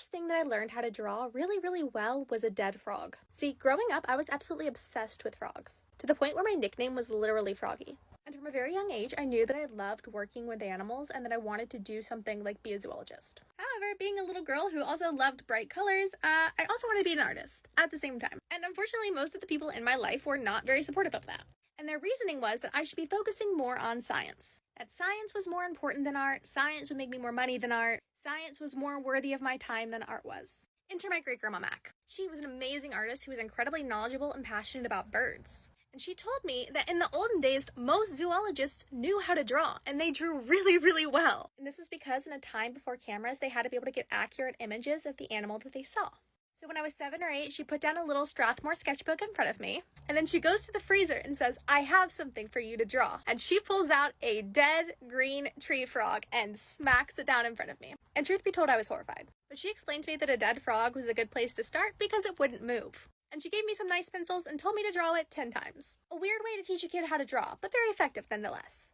first thing that I learned how to draw really well was a dead frog. See, growing up, I was absolutely obsessed with frogs, to the point where my nickname was literally Froggy. And from a very young age, I knew that I loved working with animals and that I wanted to do something like be a zoologist. However, being a little girl who also loved bright colors, I also wanted to be an artist at the same time. And unfortunately, most of the people in my life were not very supportive of that. And their reasoning was that I should be focusing more on science. That science was more important than art, science would make me more money than art, science was more worthy of my time than art was. Enter my great-grandma Mac. She was an amazing artist who was incredibly knowledgeable and passionate about birds. And she told me that in the olden days, most zoologists knew how to draw, and they drew really well. And this was because in a time before cameras, they had to be able to get accurate images of the animal that they saw. So when I was 7 or 8, she put down a little Strathmore sketchbook in front of me, and then she goes to the freezer and says, "I have something for you to draw." And she pulls out a dead green tree frog and smacks it down in front of me. And truth be told, I was horrified. But she explained to me that a dead frog was a good place to start because it wouldn't move. And she gave me some nice pencils and told me to draw it 10 times. A weird way to teach a kid how to draw, but very effective nonetheless.